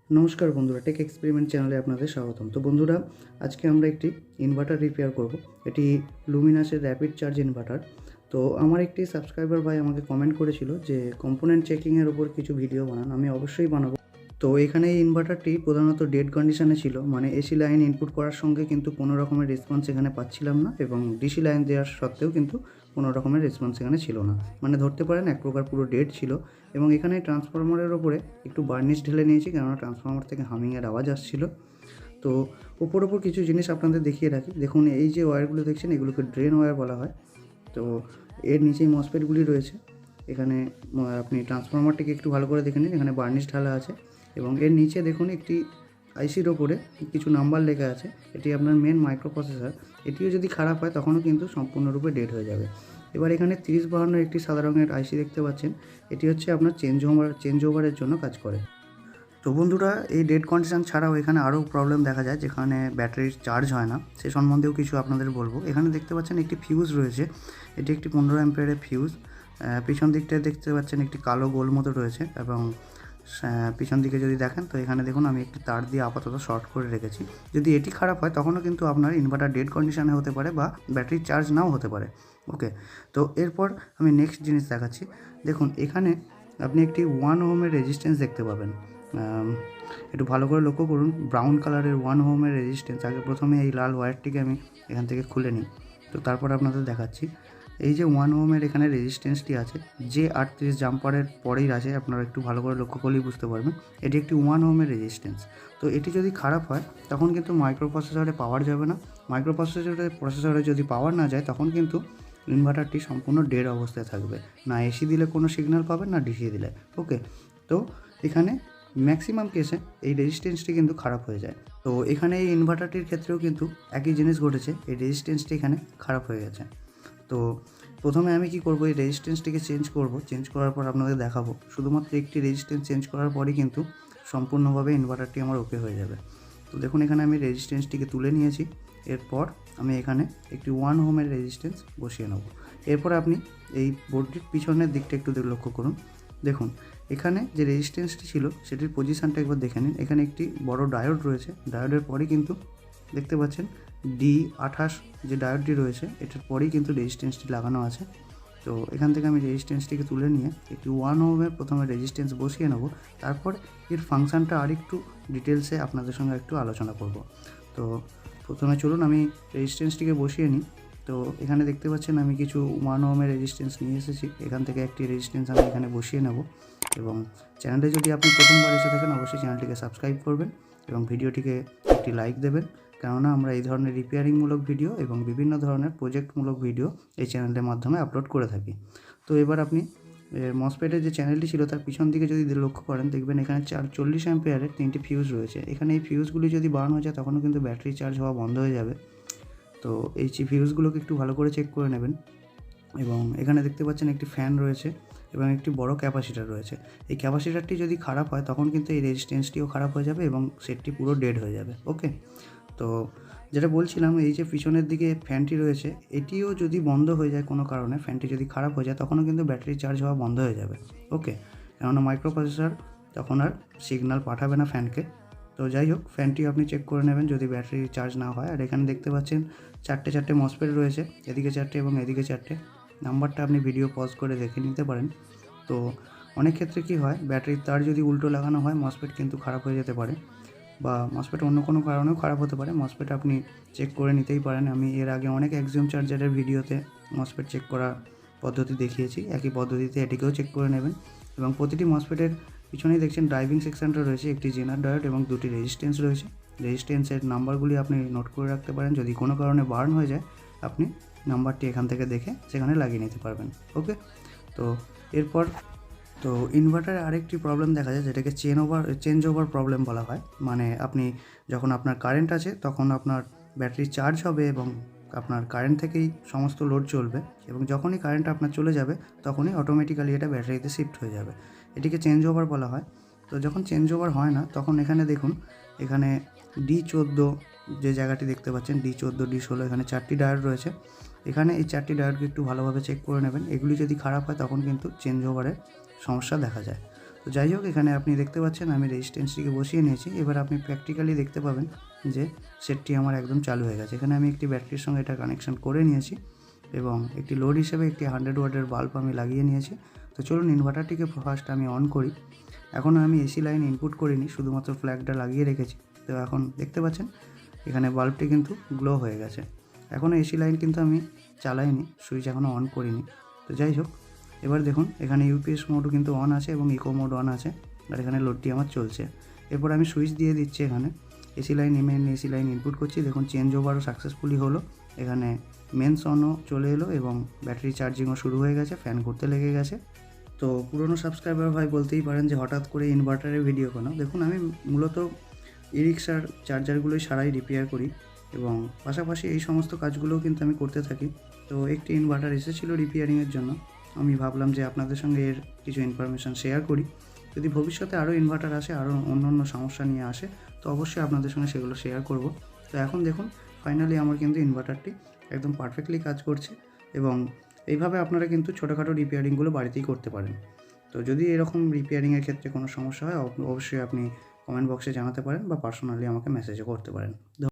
নমস্কার বন্ধুরা, take experiment চ্যানেলে আপনাদের স্বাগতম। তো বন্ধুরা, আজকে আমরা একটি ইনভার্টার রিপেয়ার করব। এটি লুমিনাসের র্যাপিড চার্জ ইনভার্টার। তো আমার একটি সাবস্ক্রাইবার ভাই আমাকে কমেন্ট করেছিল যে কম্পোনেন্ট চেকিংয়ের ওপর কিছু ভিডিও বানান। আমি অবশ্যই বানাবো। তো এখানে এই ইনভার্টারটি প্রধানত ডেড কন্ডিশনে ছিল, মানে এসি লাইন ইনপুট করার সঙ্গে কিন্তু কোনো রকমের রেসপন্স এখানে পাচ্ছিলাম না, এবং ডিসি লাইন দেওয়ার সত্ত্বেও কিন্তু কোনো রকমের রেসপন্স এখানে ছিল না। মানে ধরতে পারেন এক প্রকার পুরো ডেড ছিল। এবং এখানে ট্রান্সফরমারের ওপরে একটু বার্নিশ ঢেলে নিয়েছি, কেননা ট্রান্সফরমার থেকে হামিংয়ের আওয়াজ আসছিল। তো ওপর কিছু জিনিস আপনাদের দেখিয়ে রাখি। দেখুন, এই যে ওয়্যারগুলো দেখছেন, এগুলোকে ড্রেন ওয়্যার বলা হয়। তো এর নিচেই মসফেটগুলি রয়েছে। এখানে আপনি ট্রান্সফরমারটিকে একটু ভালো করে দেখে নিন, এখানে বার্নিশ ঢালা আছে। এবং এর নিচে দেখুন একটি আইসির ওপরে কিছু নাম্বার লেখা আছে। এটি আপনার মেন মাইক্রো প্রসেসর। এটিও যদি খারাপ হয় তখনও কিন্তু সম্পূর্ণরূপে ডেড হয়ে যাবে। এবার এখানে 3052 একটি সাদা রঙের আইসি দেখতে পাচ্ছেন। এটি হচ্ছে আপনার চেঞ্জ ওভারের জন্য কাজ করে। তো বন্ধুরা, এই ডেড কন্ডিশন ছাড়াও এখানে আরও প্রবলেম দেখা যায়, যেখানে ব্যাটারির চার্জ হয় না। সে সম্বন্ধেও কিছু আপনাদের বলবো। এখানে দেখতে পাচ্ছেন একটি ফিউজ রয়েছে। এটি একটি 15 অ্যাম্পিয়ারের ফিউজ। পিছন দিকটায় দেখতে পাচ্ছেন একটি কালো গোল মতো রয়েছে, এবং পিছন দিকে যদি দেখেন তো এখানে দেখুন আমি একটি তার দিয়ে আপাতত শর্ট করে রেখেছি। যদি এটি খারাপ হয় তখনও কিন্তু আপনার ইনভার্টার ডেড কন্ডিশনে হতে পারে, বা ব্যাটারি চার্জ নাও হতে পারে। ওকে, তো এরপর আমি নেক্সট জিনিস দেখাচ্ছি। দেখুন, এখানে আপনি একটি 1 ওহমের রেজিস্ট্যান্স দেখতে পাবেন। একটু ভালো করে লক্ষ্য করুন, ব্রাউন কালারের 1 ওহমের রেজিস্ট্যান্স। আগে প্রথমে এই লাল ওয়্যারটিকে আমি এখান থেকে খুলে নিই, তো তারপর আপনাদের দেখাচ্ছি। এই যে 1 ওহমের এখানে রেজিস্ট্যান্সটি আছে, যে 38 জাম্পারের পরেই আছে, আপনারা একটু ভালো করে লক্ষ্য করলেই বুঝতে পারবেন। এটি একটি 1 ওহমের রেজিস্ট্যান্স। তো এটি যদি খারাপ হয় তখন কিন্তু মাইক্রো প্রসেসরে পাওয়ার যাবে না। মাইক্রো প্রসেসরে যদি পাওয়ার না যায় তখন কিন্তু ইনভার্টারটি সম্পূর্ণ ডেড অবস্থায় থাকবে। না এসি দিলে কোনো সিগন্যাল পাবেন, না ডিসি দিলে। ওকে, তো এখানে ম্যাক্সিমাম কেসে এই রেজিস্ট্যান্সটি কিন্তু খারাপ হয়ে যায়। তো এখানে এই ইনভার্টারটির ক্ষেত্রেও কিন্তু একই জিনিস ঘটেছে, এই রেজিস্ট্যান্সটি এখানে খারাপ হয়ে গেছে। তো প্রথমে আমি কি করব, এই রেজিস্ট্যান্সটিকে চেঞ্জ করব। চেঞ্জ করার পর আপনাদের দেখাবো। শুধুমাত্র একটি রেজিস্ট্যান্স চেঞ্জ করার পরই কিন্তু সম্পূর্ণভাবে ইনভার্টারটি আমার ওকে হয়ে যাবে। তো দেখুন, এখানে আমি রেজিস্ট্যান্সটিকে তুলে নিয়েছি। এরপর আমি এখানে একটি 1 ওহমের রেজিস্ট্যান্স বসিয়ে নেব। এরপর আপনি এই বোর্ডটির পিছনের দিকটা একটু লক্ষ্য করুন। দেখুন, এখানে যে রেজিস্ট্যান্সটি ছিল সেটির পজিশানটা একবার দেখে নিন। এখানে একটি বড় ডায়োড রয়েছে। ডায়োডের পরেই কিন্তু দেখতে পাচ্ছেন D28 যে ডায়োডটি রয়েছে, এটার পরেই কিন্তু রেজিস্ট্যান্সটি লাগানো আছে। তো এখান থেকে আমি রেজিস্ট্যান্সটিকে তুলে নিয়ে একটি 1 ওহমের প্রথমে রেজিস্ট্যান্স বসিয়ে নেব। তারপর এর ফাংশানটা আরেকটু ডিটেলসে আপনাদের সঙ্গে একটু আলোচনা করব। তো প্রথমে চলুন আমি রেজিস্ট্যান্সটিকে বসিয়ে নিই। তো এখানে দেখতে পাচ্ছেন আমি কিছু 1 ওহমের রেজিস্ট্যান্স নিয়ে এসেছি। এখান থেকে একটি রেজিস্ট্যান্স আমি এখানে বসিয়ে নেব। এবং চ্যানেলে যদি আপনি প্রথমবার এসে থাকেন, অবশ্যই চ্যানেলটিকে সাবস্ক্রাইব করবেন এবং ভিডিওটিকে একটি লাইক দেবেন, কেননা আমরা এই ধরনের রিপেয়ারিংমূলক ভিডিও এবং বিভিন্ন ধরনের প্রজেক্টমূলক ভিডিও এই চ্যানেলের মাধ্যমে আপলোড করে থাকি। তো এবার আপনি মসফেটের যে চ্যানেলটি ছিল তার পিছন দিকে যদি লক্ষ্য করেন, দেখবেন এখানে 40 অ্যাম্পিয়ারের 3টি ফিউজ রয়েছে। এখানে এই ফিউজগুলি যদি বার্ন হয়ে যায় তখনও কিন্তু ব্যাটারি চার্জ হওয়া বন্ধ হয়ে যাবে। তো এই ফিউজগুলোকে একটু ভালো করে চেক করে নেবেন। এবং এখানে দেখতে পাচ্ছেন একটি ফ্যান রয়েছে এবং একটি বড় ক্যাপাসিটার রয়েছে। এই ক্যাপাসিটারটি যদি খারাপ হয় তখন কিন্তু এই রেজিস্ট্যান্সটিও খারাপ হয়ে যাবে এবং সেটটি পুরো ডেড হয়ে যাবে। ওকে, তো যেটা বলছিলাম, এই যে পিছনের দিকে ফ্যানটি রয়েছে, এটিও যদি বন্ধ হয়ে যায় কোনো কারণে, ফ্যানটি যদি খারাপ হয়ে যায় তখনও কিন্তু ব্যাটারি চার্জ হওয়া বন্ধ হয়ে যাবে। ওকে, কেননা মাইক্রো প্রসেসর তখন আর সিগন্যাল পাঠাবে না ফ্যানকে। তো যাই হোক, ফ্যানটি আপনি চেক করে নেবেন যদি ব্যাটারি চার্জ না হয়। আর এখানে দেখতে পাচ্ছেন চারটে মসফেট রয়েছে, এদিকে 4টে এবং এদিকে 4টে। নাম্বারটা আপনি ভিডিও পজ করে দেখে নিতে পারেন। তো অনেক ক্ষেত্রে কি হয়, ব্যাটারির তার যদি উল্টো লাগানো হয় মসফেট কিন্তু খারাপ হয়ে যেতে পারে, বা মসফেট অন্য কোনো কারণেও খারাপ হতে পারে। মসফেট আপনি চেক করে নিতেই পারেন। আমি এর আগে অনেক অ্যাক্সিওম চার্জারের ভিডিওতে মসফেট চেক করা পদ্ধতি দেখিয়েছি। একই পদ্ধতিতে এটিকেও চেক করে নেবেন। এবং প্রতিটি মসফেটের পিছনেই দেখছেন ড্রাইভিং সেকশনটা রয়েছে, একটি জেনার ডায়োড এবং 2টি রেজিস্ট্যান্স রয়েছে। রেজিস্ট্যান্সের নাম্বারগুলি আপনি নোট করে রাখতে পারেন। যদি কোনো কারণে বার্ন হয়ে যায় আপনি নাম্বারটি এখান থেকে দেখে সেখানে লাগিয়ে নিতে পারবেন। ওকে, তো এরপর তো ইনভার্টারে আরেকটি প্রবলেম দেখা যায়, যেটাকে চেঞ্জ ওভার প্রবলেম বলা হয়। মানে আপনি যখন আপনার কারেন্ট আছে তখন আপনার ব্যাটারি চার্জ হবে এবং আপনার কারেন্ট থেকেই সমস্ত লোড চলবে, এবং যখনই কারেন্ট আপনার চলে যাবে তখনই অটোমেটিক্যালি এটা ব্যাটারিতে শিফট হয়ে যাবে। এটিকে চেঞ্জ ওভার বলা হয়। তো যখন চেঞ্জ ওভার হয় না তখন এখানে দেখুন, এখানে D14 যে জায়গাটি দেখতে পাচ্ছেন, D14 D16, এখানে 4টি ডায়োড রয়েছে। এখানে এই 4টি ডায়োডকে একটু ভালোভাবে চেক করে নেবেন। এগুলি যদি খারাপ হয় তখন কিন্তু চেঞ্জ ওভারের সমস্যা দেখা যায়। তো তো যাই হোক, এখানে আপনি দেখতে পাচ্ছেন আমি রেজিস্ট্যান্সটিকে বসিয়ে নিয়েছি। এবার আপনি প্র্যাকটিক্যালি দেখতে পাবেন যে সেটটি আমার একদম চালু হয়ে গেছে। এখানে আমি একটি ব্যাটারির সঙ্গে এটা কানেকশন করে নিয়েছি এবং একটি লোড হিসেবে একটি 100 ওয়াটের বাল্ব আমি লাগিয়ে নিয়েছি। তো চলুন ইনভার্টারটিকে ফার্স্ট আমি অন করি। এখনও আমি এসি লাইন ইনপুট করিনি, শুধুমাত্র ফ্ল্যাগটা লাগিয়ে রেখেছি। তো এখন দেখতে পাচ্ছেন এখানে বাল্বটি কিন্তু গ্লো হয়ে গেছে। এখনও এসি লাইন কিন্তু আমি চালাইনি, সুইচ এখনও অন করিনি। তো যাই হোক, এবার দেখুন এখানে ইউপিএস মোডও কিন্তু অন আছে এবং ইকো মোড অন আছে, আর এখানে লোডটি আমার চলছে। এরপর আমি সুইচ দিয়ে দিচ্ছি, এখানে AC line AC line input করছি। দেখুন চেঞ্জ ওভারও সাকসেসফুলি হলো। এখানে মেন্স অনও চলে এলো এবং ব্যাটারি চার্জিংও শুরু হয়ে গেছে, ফ্যান করতে লেগে গেছে। তো পুরনো সাবস্ক্রাইবার ভাই বলতেই পারেন যে হঠাৎ করে ইনভার্টারের ভিডিও কেন? দেখুন আমি মূলত ই রিক্সার চার্জারগুলোই সারাই রিপেয়ার করি এবং পাশাপাশি এই সমস্ত কাজগুলোও কিন্তু আমি করতে থাকি। তো একটি ইনভার্টার এসেছিলো রিপেয়ারিংয়ের জন্য। আমি ভাবলাম যে আপনাদের সঙ্গে এর কিছু ইনফরমেশান শেয়ার করি। যদি ভবিষ্যতে আরও ইনভার্টার আসে, আরও অন্য সমস্যা নিয়ে আসে, তো অবশ্যই আপনাদের সঙ্গে সেগুলো শেয়ার করব। তো এখন দেখুন ফাইনালি আমার কিন্তু ইনভার্টারটি একদম পারফেক্টলি কাজ করছে এবং এইভাবে আপনারা কিন্তু ছোটোখাটো রিপেয়ারিংগুলো বাড়িতেই করতে পারেন। তো যদি এরকম রিপেয়ারিংয়ের ক্ষেত্রে কোনো সমস্যা হয়, অবশ্যই আপনি কমেন্ট বক্সে জানাতে পারেন বা পার্সোনালি আমাকে মেসেজও করতে পারেন।